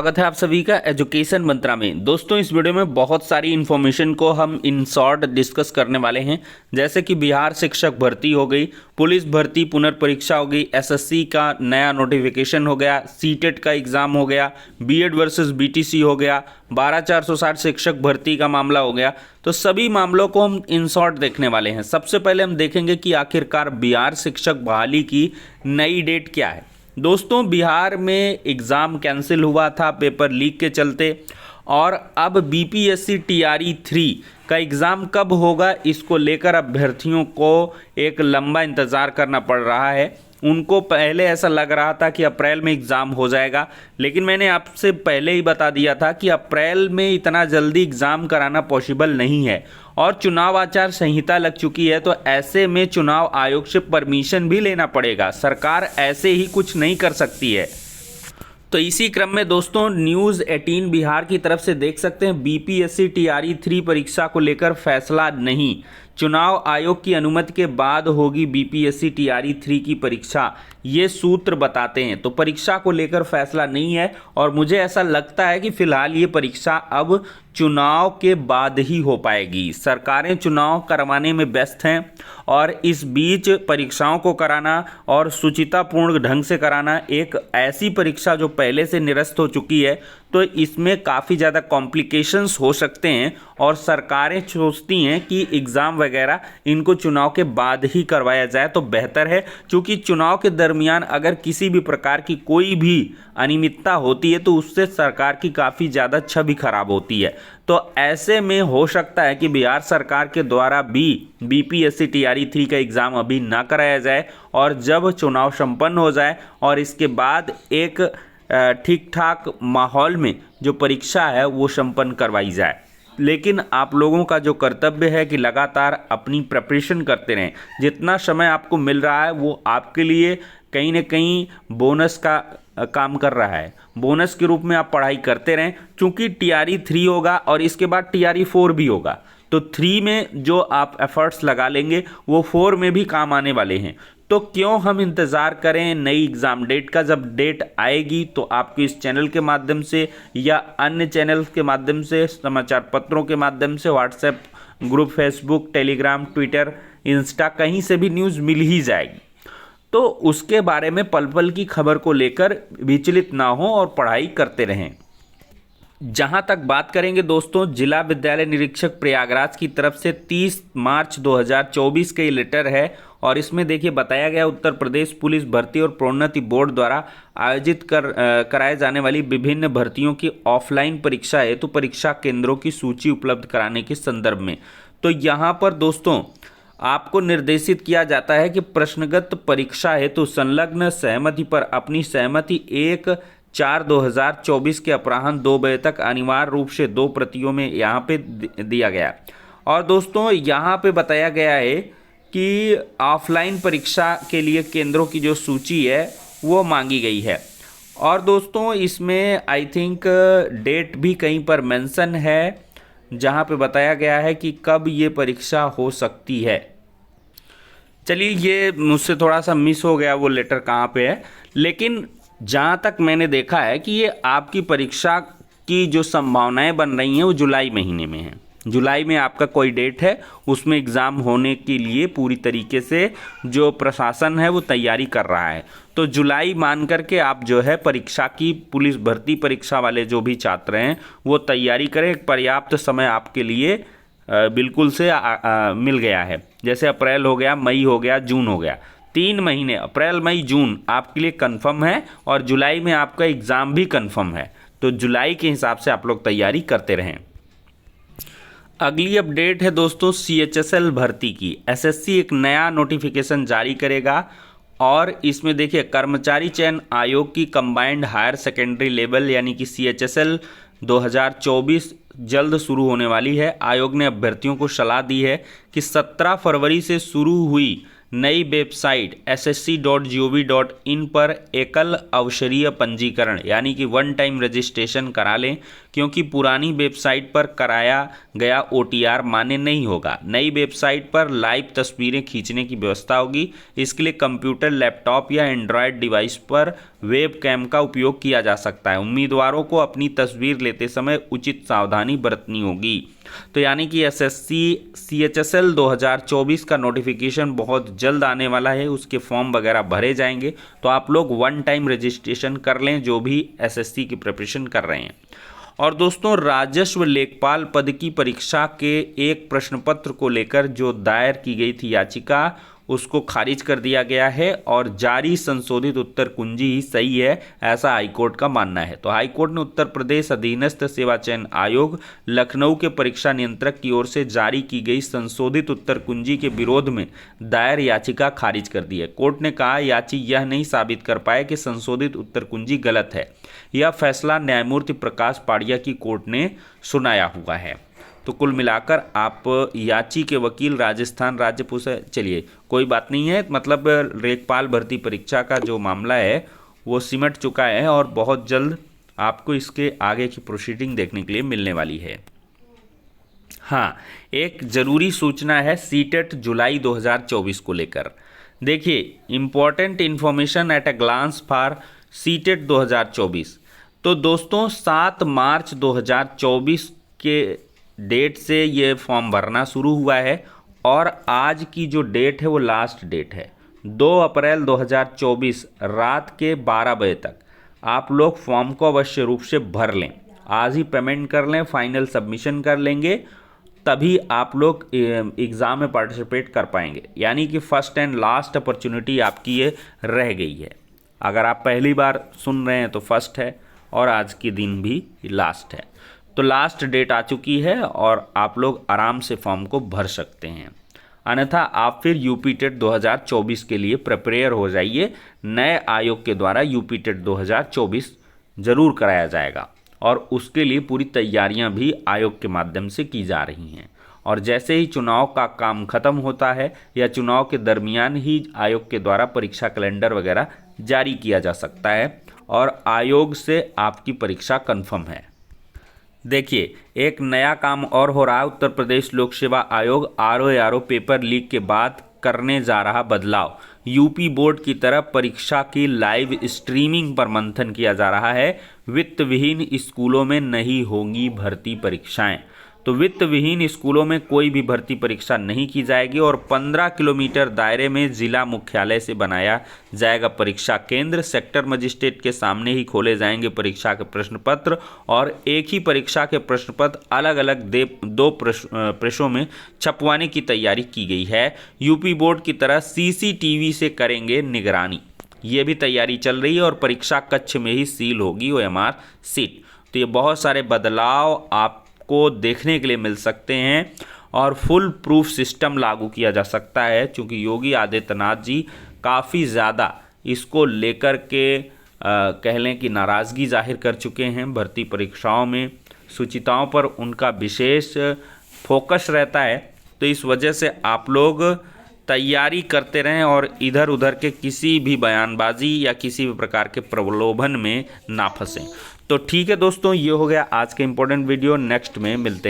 स्वागत है आप सभी का एजुकेशन मंत्रा में। दोस्तों, इस वीडियो में बहुत सारी इन्फॉर्मेशन को हम इन शॉर्ट डिस्कस करने वाले हैं। जैसे कि बिहार शिक्षक भर्ती हो गई, पुलिस भर्ती पुनर्परीक्षा हो गई, एसएससी का नया नोटिफिकेशन हो गया, सीटेट का एग्ज़ाम हो गया, बीएड वर्सेस बीटीसी हो गया, 12460 शिक्षक भर्ती का मामला हो गया। तो सभी मामलों को हम इन शॉर्ट देखने वाले हैं। सबसे पहले हम देखेंगे कि आखिरकार बिहार शिक्षक बहाली की नई डेट क्या है। दोस्तों, बिहार में एग्ज़ाम कैंसिल हुआ था पेपर लीक के चलते, और अब बीपीएससी टीआरई 3 का एग्ज़ाम कब होगा, इसको लेकर अभ्यर्थियों को एक लंबा इंतज़ार करना पड़ रहा है। उनको पहले ऐसा लग रहा था कि अप्रैल में एग्ज़ाम हो जाएगा, लेकिन मैंने आपसे पहले ही बता दिया था कि अप्रैल में इतना जल्दी एग्ज़ाम कराना पॉसिबल नहीं है, और चुनाव आचार संहिता लग चुकी है। तो ऐसे में चुनाव आयोग से परमिशन भी लेना पड़ेगा। सरकार ऐसे ही कुछ नहीं कर सकती है। तो इसी क्रम में दोस्तों, न्यूज़ 18 बिहार की तरफ से देख सकते हैं, बीपीएससी टीआरई 3 परीक्षा को लेकर फैसला नहीं, चुनाव आयोग की अनुमति के बाद होगी बीपीएससी टीआरई 3 की परीक्षा, ये सूत्र बताते हैं। तो परीक्षा को लेकर फैसला नहीं है, और मुझे ऐसा लगता है कि फिलहाल ये परीक्षा अब चुनाव के बाद ही हो पाएगी। सरकारें चुनाव करवाने में व्यस्त हैं, और इस बीच परीक्षाओं को कराना और शुचितापूर्ण ढंग से कराना, एक ऐसी परीक्षा जो पहले से निरस्त हो चुकी है, तो इसमें काफ़ी ज़्यादा कॉम्प्लिकेशंस हो सकते हैं, और सरकारें सोचती हैं कि एग्ज़ाम वगैरह इनको चुनाव के बाद ही करवाया जाए तो बेहतर है। क्योंकि चुनाव के दरमियान अगर किसी भी प्रकार की कोई भी अनियमितता होती है तो उससे सरकार की काफ़ी ज़्यादा छवि खराब होती है। तो ऐसे में हो सकता है कि बिहार सरकार के द्वारा भी बीपीएससी टीआरई 3 का एग्ज़ाम अभी ना कराया जाए, और जब चुनाव संपन्न हो जाए और इसके बाद एक ठीक ठाक माहौल में जो परीक्षा है वो संपन्न करवाई जाए। लेकिन आप लोगों का जो कर्तव्य है कि लगातार अपनी प्रिपरेशन करते रहें। जितना समय आपको मिल रहा है वो आपके लिए कहीं ना कहीं बोनस का काम कर रहा है। बोनस के रूप में आप पढ़ाई करते रहें, क्योंकि टीआरई 3 होगा और इसके बाद टीआरई 4 भी होगा। तो 3 में जो आप एफर्ट्स लगा लेंगे वो 4 में भी काम आने वाले हैं। तो क्यों हम इंतज़ार करें नई एग्ज़ाम डेट का। जब डेट आएगी तो आपको इस चैनल के माध्यम से या अन्य चैनल के माध्यम से, समाचार पत्रों के माध्यम से, WhatsApp group, Facebook, Telegram, Twitter, Insta, कहीं से भी न्यूज़ मिल ही जाएगी। तो उसके बारे में पल पल की खबर को लेकर विचलित ना हो और पढ़ाई करते रहें। जहां तक बात करेंगे दोस्तों, जिला विद्यालय निरीक्षक प्रयागराज की तरफ से 30 मार्च 2024 का ये लेटर है, और इसमें देखिए बताया गया उत्तर प्रदेश पुलिस भर्ती और प्रोन्नति बोर्ड द्वारा आयोजित कराए जाने वाली विभिन्न भर्तियों की ऑफलाइन परीक्षा हेतु परीक्षा केंद्रों की सूची उपलब्ध कराने के संदर्भ में। तो यहाँ पर दोस्तों आपको निर्देशित किया जाता है कि प्रश्नगत परीक्षा हेतु संलग्न सहमति पर अपनी सहमति 1/4/2024 के अपराह्न 2 बजे तक अनिवार्य रूप से 2 प्रतियों में यहाँ पे दिया गया। और दोस्तों यहाँ पे बताया गया है कि ऑफलाइन परीक्षा के लिए केंद्रों की जो सूची है वो मांगी गई है। और दोस्तों इसमें आई थिंक डेट भी कहीं पर मेंशन है, जहाँ पे बताया गया है कि कब ये परीक्षा हो सकती है। चलिए, ये मुझसे थोड़ा सा मिस हो गया वो लेटर कहाँ पे है, लेकिन जहाँ तक मैंने देखा है कि ये आपकी परीक्षा की जो संभावनाएं बन रही हैं वो जुलाई महीने में है। जुलाई में आपका कोई डेट है, उसमें एग्ज़ाम होने के लिए पूरी तरीके से जो प्रशासन है वो तैयारी कर रहा है। तो जुलाई मान करके आप जो है परीक्षा की, पुलिस भर्ती परीक्षा वाले जो भी छात्र हैं वो तैयारी करें। पर्याप्त समय आपके लिए बिल्कुल से मिल गया है। जैसे अप्रैल हो गया, मई हो गया, जून हो गया, 3 महीने अप्रैल, मई, जून आपके लिए कंफर्म है, और जुलाई में आपका एग्ज़ाम भी कंफर्म है। तो जुलाई के हिसाब से आप लोग तैयारी करते रहें। अगली अपडेट है दोस्तों सीएचएसएल भर्ती की। एसएससी एक नया नोटिफिकेशन जारी करेगा, और इसमें देखिए कर्मचारी चयन आयोग की कंबाइंड हायर सेकेंडरी लेवल यानी कि सीएचएसएल 2024 जल्द शुरू होने वाली है। आयोग ने अभ्यर्थियों को सलाह दी है कि 17 फरवरी से शुरू हुई नई वेबसाइट ssc.gov.in पर एकल अवसरीय पंजीकरण यानी कि वन टाइम रजिस्ट्रेशन करा लें, क्योंकि पुरानी वेबसाइट पर कराया गया OTR मान्य नहीं होगा। नई वेबसाइट पर लाइव तस्वीरें खींचने की व्यवस्था होगी। इसके लिए कंप्यूटर, लैपटॉप या एंड्रॉयड डिवाइस पर वेब कैम का उपयोग किया जा सकता है। उम्मीदवारों को अपनी तस्वीर लेते समय उचित सावधानी बरतनी होगी। तो यानी कि एसएससी CHSL 2024 का नोटिफिकेशन बहुत जल्द आने वाला है, उसके फॉर्म वगैरह भरे जाएंगे। तो आप लोग वन टाइम रजिस्ट्रेशन कर लें जो भी एसएससी की प्रिपरेशन कर रहे हैं। और दोस्तों, राजस्व लेखपाल पद की परीक्षा के एक प्रश्न पत्र को लेकर जो दायर की गई थी याचिका, उसको खारिज कर दिया गया है और जारी संशोधित उत्तर कुंजी ही सही है, ऐसा हाईकोर्ट का मानना है। तो हाईकोर्ट ने उत्तर प्रदेश अधीनस्थ सेवा चयन आयोग लखनऊ के परीक्षा नियंत्रक की ओर से जारी की गई संशोधित उत्तर कुंजी के विरोध में दायर याचिका खारिज कर दी है। कोर्ट ने कहा याची यह नहीं साबित कर पाए कि संशोधित उत्तर कुंजी गलत है। यह फैसला न्यायमूर्ति प्रकाश पाड़िया की कोर्ट ने सुनाया हुआ है। तो कुल मिलाकर आप याची के वकील राजस्थान राज्य पुलिस, चलिए कोई बात नहीं है, मतलब लेखपाल भर्ती परीक्षा का जो मामला है वो सिमट चुका है और बहुत जल्द आपको इसके आगे की प्रोसीडिंग देखने के लिए मिलने वाली है। हाँ, एक ज़रूरी सूचना है सीटेट जुलाई 2024 को लेकर। देखिए, important information at a glance for CTET 2024। तो दोस्तों, 7 मार्च 2024 के डेट से ये फॉर्म भरना शुरू हुआ है और आज की जो डेट है वो लास्ट डेट है 2 अप्रैल 2024 रात के 12 बजे तक। आप लोग फॉर्म को अवश्य रूप से भर लें, आज ही पेमेंट कर लें, फाइनल सबमिशन कर लेंगे, तभी आप लोग एग्ज़ाम में पार्टिसिपेट कर पाएंगे। यानी कि फर्स्ट एंड लास्ट अपॉर्चुनिटी आपकी ये रह गई है। अगर आप पहली बार सुन रहे हैं तो फर्स्ट है और आज के दिन भी लास्ट है। तो लास्ट डेट आ चुकी है और आप लोग आराम से फॉर्म को भर सकते हैं, अन्यथा आप फिर यूपी टेट 2024 के लिए प्रिपेयर हो जाइए। नए आयोग के द्वारा यूपी टेट 2024 जरूर कराया जाएगा और उसके लिए पूरी तैयारियां भी आयोग के माध्यम से की जा रही हैं। और जैसे ही चुनाव का काम खत्म होता है या चुनाव के दरमियान ही आयोग के द्वारा परीक्षा कैलेंडर वगैरह जारी किया जा सकता है और आयोग से आपकी परीक्षा कन्फर्म है। देखिए, एक नया काम और हो रहा है। उत्तर प्रदेश लोक सेवा आयोग RO पेपर लीक के बाद करने जा रहा बदलाव। यूपी बोर्ड की तरफ परीक्षा की लाइव स्ट्रीमिंग पर मंथन किया जा रहा है। वित्त विहीन स्कूलों में नहीं होंगी भर्ती परीक्षाएं। तो वित्त विहीन स्कूलों में कोई भी भर्ती परीक्षा नहीं की जाएगी और 15 किलोमीटर दायरे में जिला मुख्यालय से बनाया जाएगा परीक्षा केंद्र। सेक्टर मजिस्ट्रेट के सामने ही खोले जाएंगे परीक्षा के प्रश्न पत्र और एक ही परीक्षा के प्रश्न पत्र अलग अलग 2 प्रेसों में छपवाने की तैयारी की गई है। यूपी बोर्ड की तरह CCTV से करेंगे निगरानी, ये भी तैयारी चल रही है और परीक्षा कक्ष में ही सील होगी OMR सीट। तो ये बहुत सारे बदलाव आप को देखने के लिए मिल सकते हैं और फुल प्रूफ सिस्टम लागू किया जा सकता है, क्योंकि योगी आदित्यनाथ जी काफ़ी ज़्यादा इसको लेकर के कह लें कि नाराज़गी जाहिर कर चुके हैं। भर्ती परीक्षाओं में शुचिताओं पर उनका विशेष फोकस रहता है। तो इस वजह से आप लोग तैयारी करते रहें और इधर उधर के किसी भी बयानबाजी या किसी भी प्रकार के प्रलोभन में ना फंसें। तो ठीक है दोस्तों, ये हो गया आज के इम्पोर्टेंट वीडियो। नेक्स्ट में मिलते हैं।